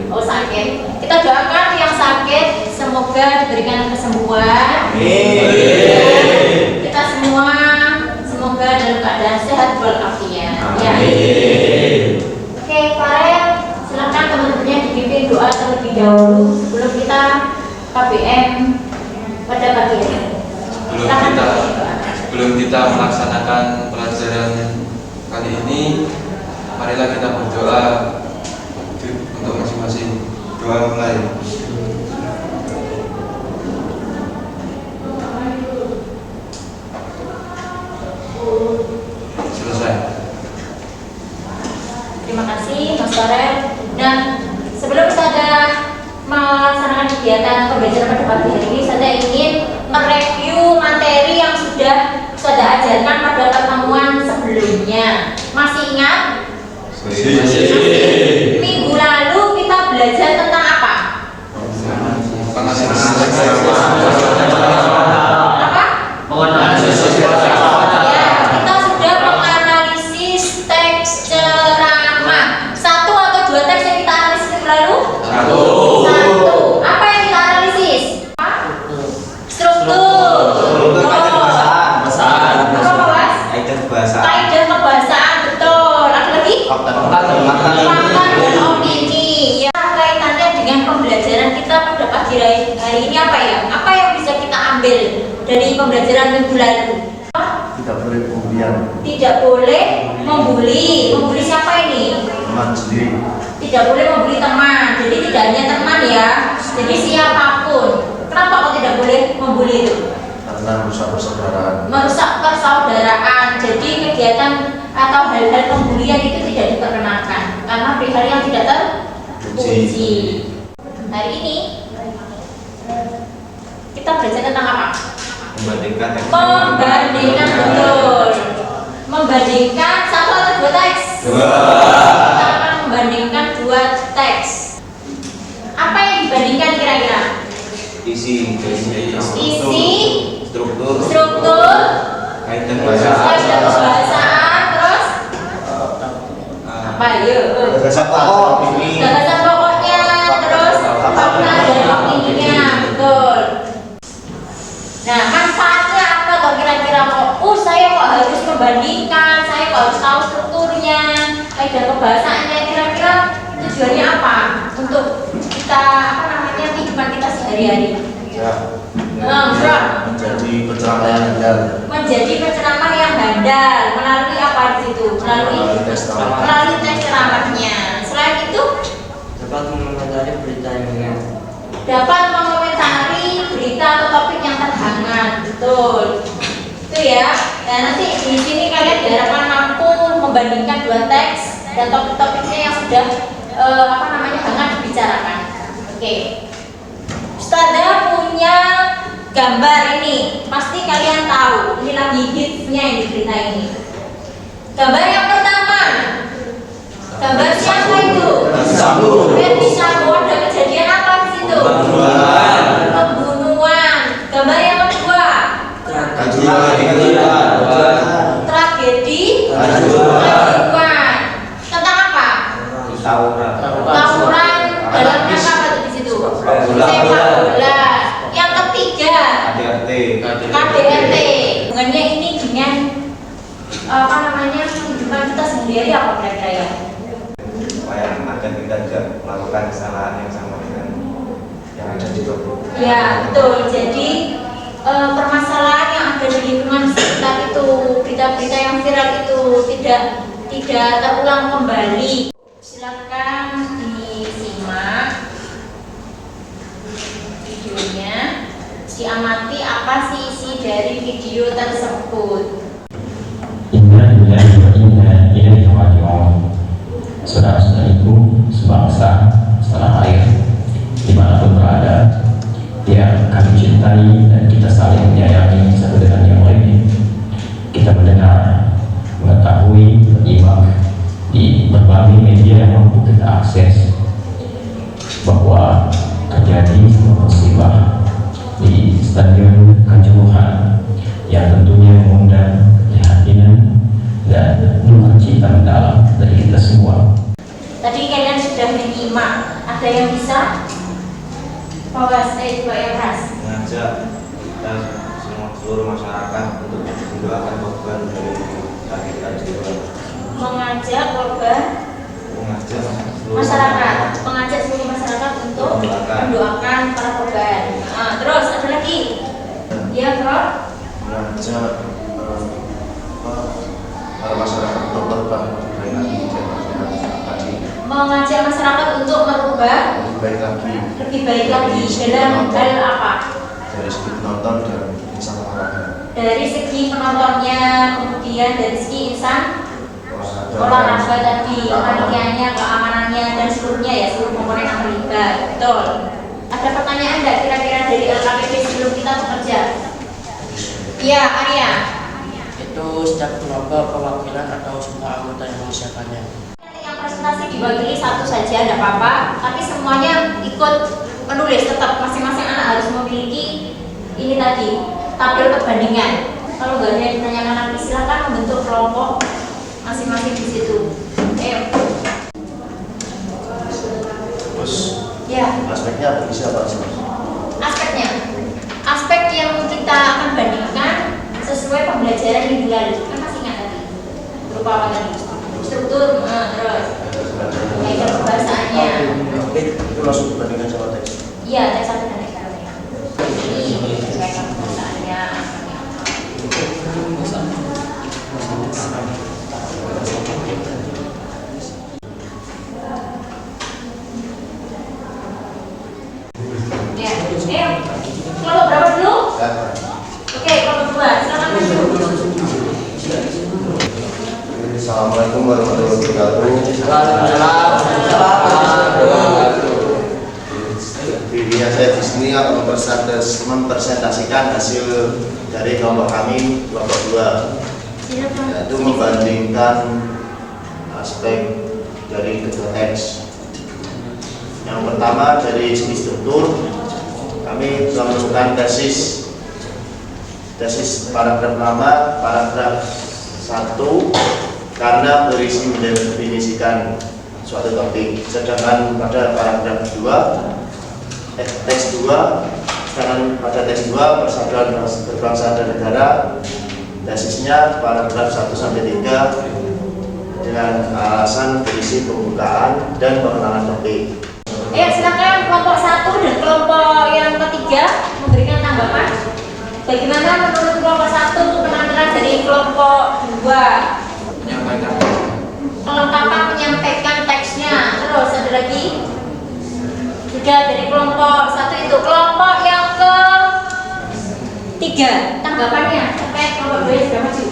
Oh sakit. Kita doakan yang sakit semoga diberikan kesembuhan. Kita semua semoga dalam keadaan sehat walafiat. Ya. Oke, Farel, silakan teman-temannya dipimpin doa terlebih dahulu sebelum kita KBM pada pagi hari. Sebelum kita melaksanakan pelajaran kali ini, marilah kita berdoa untuk masing-masing. Doa mulai. Selesai. Terima kasih Mas Farel. Dan sebelum saya melaksanakan kegiatan pembelajaran pada pagi hari ini, saya ingin mereview materi yang sudah saya ajarkan pada pertemuan sebelumnya. Masih ingat? Minggu lalu kita belajar tentang apa? Ya, kita sudah menganalisis teks ceramah. Satu atau dua teks yang kita analisis minggu lalu? Satu. Apa yang kita analisis? Struktur. Kaidah kebahasaan, betul. Lagi? Fakta dan opini. Ya, kaitannya dengan pembelajaran kita pada pagi hari ini apa ya? Apa yang bisa kita ambil dari pembelajaran minggu lalu? Tidak boleh pembulian. Tidak boleh membuli. Membuli siapa ini? Teman sendiri. Tidak boleh membuli teman. Jadi tidak hanya teman ya. Jadi siapapun. Kenapa kok tidak boleh membuli itu? Karena merusak persaudaraan. Merusak persaudaraan. Jadi kegiatan atau hal-hal pembulian itu tidak diperkenankan karena perihal yang tidak terpuji. Hari ini kita belajar tentang apa? Membandingkan Betul. Membandingkan satu atau dua teks? Kita akan membandingkan dua teks. Apa yang dibandingkan kira-kira? isi, struktur, kaitan kebahasaan, terus apa ya? Gagasan pokoknya, terus fakta dan opininya, betul. Nah, manfaatnya apa kok kira-kira kok? Saya kok harus membandingkan, saya kok harus tahu strukturnya, kaidah kebahasaannya, kira-kira tujuannya apa? Untuk kita kehidupan kita sehari-hari. Menjadi penceramah yang handal. Menjadi penceramah yang handal melalui apa di situ? Melalui teks ceramahnya. Selain itu, dapat mengomentari berita yang hangat. dapat mengomentari berita atau topik yang terhangat. Betul. Itu ya. Dan nanti di sini kalian diharapkan mampu membandingkan dua teks dan topik-topiknya yang sudah hangat dibicarakan. Oke. Ustazah punya gambar ini, pasti kalian tahu. Ini lagi hitsnya ini berita ini. Gambar yang pertama, gambar siapa itu? Ferdi Sambo. Ada kejadian apa di situ? Pembunuhan. Gambar yang kedua, tragedi Kanjuruhan. Tentang apa? Tawuran dalam rangka apa di situ? Sepak bola. Yang ketiga, KDRT. Hubungannya ini dengan kehidupan kita sendiri apa kira-kira ya? Supaya agar kita tidak melakukan kesalahan yang sama dengan yang ada di tubuh. Ya betul. Jadi permasalahan yang ada di lingkungan sekitar itu, berita-berita yang viral itu tidak terulang kembali. Silakan disimak videonya, diamati apa sih isi dari video tersebut. Inna lillahi wa inna ilaihi raji'un. Saudara-saudariku sebangsa setanah air dimanapun berada, yang kami cintai dan kita saling menyayangi satu dengan yang lain, kita mendengar, mengetahui, menyimak di berbagai media yang mampu kita akses bahwa terjadi musibah di Stadion Kanjuruhan yang tentunya mengundang keprihatinan dan duka cita mendalam dari kita semua. Tadi kalian sudah menyimak 5. Ada yang bisa? Bawas, coba yang keras. Mengajak kita semua seluruh masyarakat untuk mendoakan korban dari KPK jiwa. Mengajak korban Mengajak mengajak seluruh masyarakat untuk mendoakan para korban. Nah, terus ada lagi? Ya, Prof. Mengajak para masyarakat untuk berubah baik lagi tadi Mengajak masyarakat untuk merubah lebih baik lagi dalam hal apa? dari segi penonton dan insan olahraga. Dari segi penontonnya, kemudian dari segi insan olahraga tadi, panitianya, keamanannya, dan seluruhnya ya, seluruh komponen yang terlibat. Betul. Ada pertanyaan nggak kira-kira dari LKPP sebelum kita bekerja? Iya, Arya. Itu setiap kelompok perwakilan atau semua anggota yang mengerjakannya. Yang presentasi diwakili satu saja, tidak apa-apa. Tapi semuanya ikut menulis, tetap masing-masing anak harus memiliki ini tadi, tabel perbandingan. Kalau nggak ada yang ditanyakan nanti silakan membentuk kelompok masing-masing di situ. Ayo. Terus Ya. aspeknya apa bisa Pak? Aspeknya, aspek yang kita akan bandingkan sesuai pembelajaran minggu lalu. Kan masih ingat tadi? Berupa apa tadi? Struktur, terus kayak pembahasannya. Itu langsung dibandingkan sama teks. Iya, teks 1 dan teks 2. Ini kayak pembahasannya. Ya, kelompok berapa dulu? Oke, kelompok 2. Silakan maju. Assalamualaikum warahmatullahi wabarakatuh. Videonya saya di sini akan mempresentasikan hasil dari kelompok kami, kelompok 2, yaitu membandingkan aspek dari kedua teks. Yang pertama dari segi struktur, kami telah menemukan tesis paragraf pertama, paragraf 1 karena berisi mendefinisikan suatu topik, sedangkan pada paragraf 2 teks 2, sedangkan pada teks 2 persatuan berbangsa dan negara, tesisnya paragraf 1-3 dengan alasan berisi pembukaan dan pengenalan topik. Silakan kelompok 1 dan kelompok yang ketiga memberikan tanggapan. Bagaimana menurut kelompok 1 penampilan dari kelompok 2? Kelengkapan menyampaikan teksnya. Terus ada lagi? Sudah dari kelompok 1 itu. Kelompok yang ketiga tanggapannya terkait kelompok 2 yang sudah maju.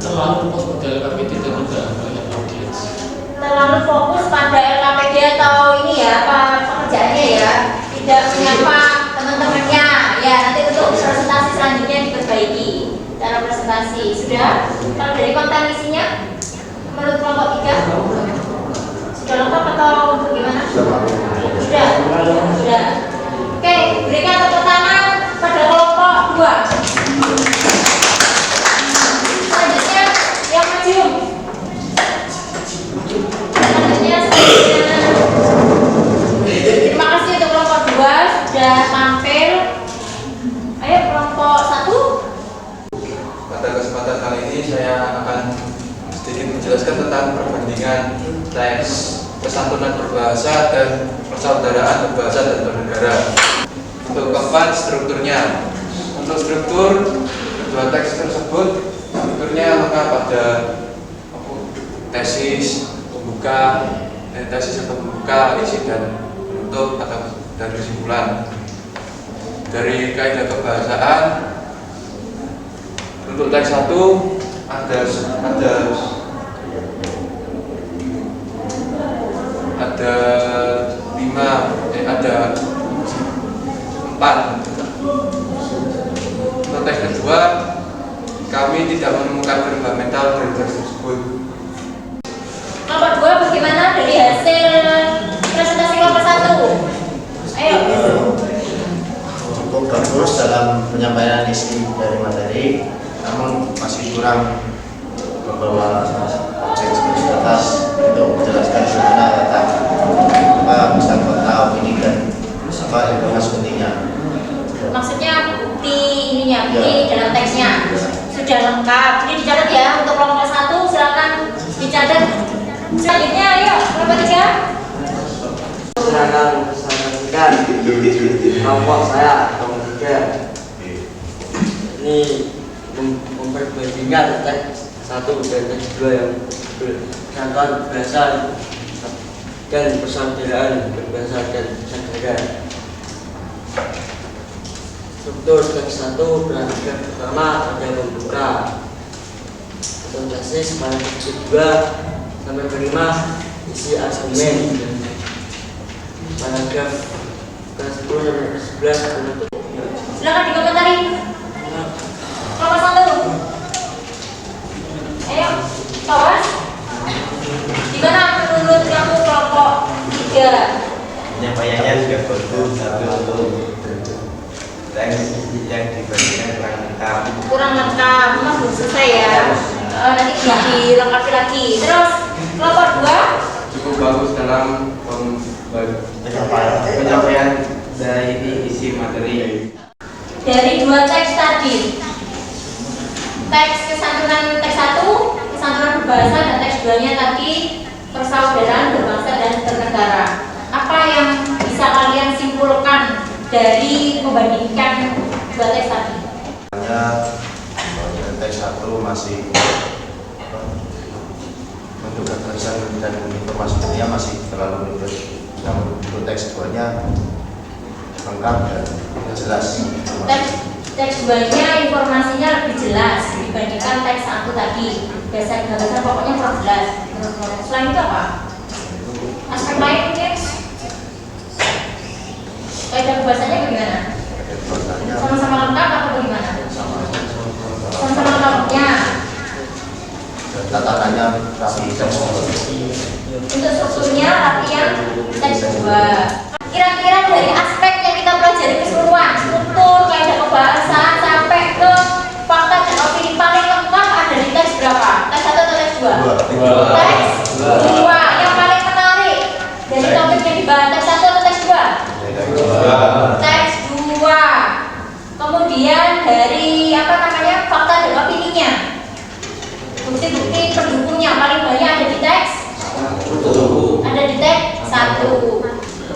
Terlalu fokus pada LKPD dan tidak melihat audiens. Terlalu fokus pada LKPD atau ini ya, apa pekerjaannya ya, tidak menyapa teman-temannya. Ya, nanti untuk presentasi selanjutnya diperbaiki cara presentasi. Sudah? Kalau dari konten isinya menurut kelompok 3 sudah lengkap atau bagaimana? Sudah. Oke, berikan tepuk tangan pada kelompok 2. Selanjutnya yang maju. Terima kasih untuk kelompok 2 sudah tampil. Ayo kelompok 1. Pada kesempatan kali ini saya akan sedikit menjelaskan tentang perbandingan teks kesantunan berbahasa dan persaudaraan berbahasa dan bernegara. Untuk keempat, strukturnya. Untuk struktur kedua teks tersebut, strukturnya lengkap, ada tesis, pembuka, tesis atau pembuka, isi dan penutup atau dan kesimpulan. Dari kaidah kebahasaan, untuk teks 1 ada 4. Untuk teks kedua, kami tidak menemukan fundamental dari teks tersebut. Kelompok 2 bagaimana dari hasil presentasi kelompok 1? Ayo. Cukup bagus dalam penyampaian isi dari materi, namun masih kurang membawa objek sebatas untuk menjelaskan bagaimana letak Selanjutnya ayo kelompok 3. Silakan presentasikan kelompok saya kelompok 3. Ini memperbandingkan teks 1 dan teks 2 yang bersatuan bahasa dan persaudaraan berbahasa dan negara. Struktur teks 1 paragraf pertama ada pembuka atau tesis, paragraf kedua sampai kelima isi argumen, paragraf ke-10 sampai ke-11 penutup. Silakan dikomentari. Kelompok 1. Ayo, kawan. Gimana menurut kamu kelompok 3? Penyampaiannya juga bagus, tapi untuk teks yang dibandingkan kurang lengkap. Kurang lengkap, memang belum selesai ya. Nanti dilengkapi lagi. Terus kelompok 2. Cukup bagus dalam penyampaian dari isi materi. Dari 2 teks tadi, teks kesantunan teks 1, kesantunan berbahasa, dan teks 2-nya tadi persaudaraan berbangsa dan bernegara. Apa yang bisa kalian simpulkan dari membandingkan 2 teks tadi? Teks 1 masih untuk gagasan dan informasinya masih terlalu ribet. Yang untuk teks 2-nya lengkap dan jelas. Teks 2-nya informasinya lebih jelas dibandingkan teks 1 tadi. Gagasan pokoknya kurang jelas. Selain itu apa? Aspek lain mungkin? Kaidah bahasanya bagaimana? Sama-sama lengkap atau bagaimana? Sama-sama lengkapnya. Tatarannya rapi teks 2. Untuk strukturnya rapian teks 2. Kira-kira dari aspek yang kita pelajari keseluruhan, struktur, kaidah kebahasaan sampai ke fakta dan opini paling lengkap ada di teks berapa? Teks 1 atau teks 2? Teks 2. Yang paling menarik dari topik yang dibahas teks 1 atau teks 2? Teks 2. Kemudian dari fakta dan opininya, bukti-bukti pendukungnya paling banyak ada di teks 1.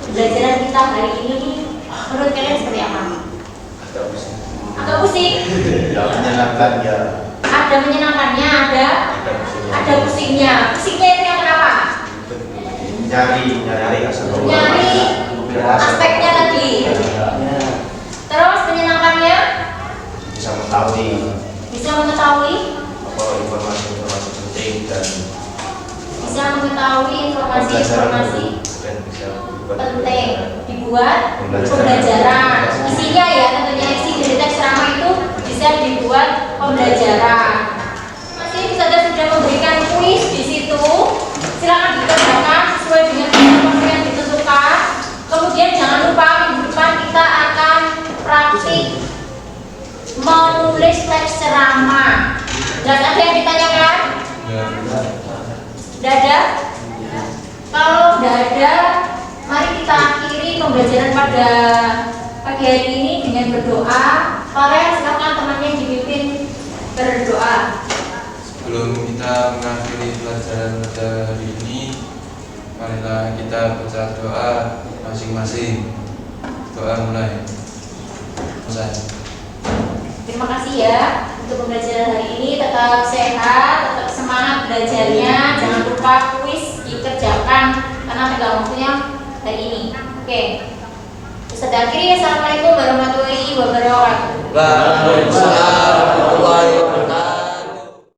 Pembelajaran kita hari ini menurut kalian seperti apa? Agak pusing. Menyenangkan ya. Ada menyenangkannya, ada pusingnya. Pusingnya itu yang kenapa? Nyari asal Nyari aspeknya tadi. Terus menyenangkannya bisa mengetahui apa informasi penting dan bisa mengetahui informasi dan bisa penting dibuat pembelajaran. Isinya ya tentunya isi dari teks ceramah itu bisa dibuat pembelajaran. Masih Ustazah sudah memberikan kuis di situ. Silakan dikerjakan sesuai dengan waktu yang ditentukan. Kemudian jangan lupa minggu depan kita akan praktik menulis teks ceramah. Dan ada yang ditanyakan? Tidak ada? Kalau tidak ada, mari kita akhiri pembelajaran pada pagi hari ini dengan berdoa. Kalian silakan temannya dipimpin berdoa. Sebelum kita mengakhiri pelajaran pada hari ini, marilah kita baca doa masing-masing. Doa mulai. Terima kasih ya untuk pembelajaran hari ini. Tetap sehat, tetap semangat belajarnya. Jangan lupa kuis dikerjakan karena tinggal waktunya hari ini. Oke. Ustazah akhiri. Assalamualaikum warahmatullahi wabarakatuh. Waalaikumsalam warahmatullahi wabarakatuh.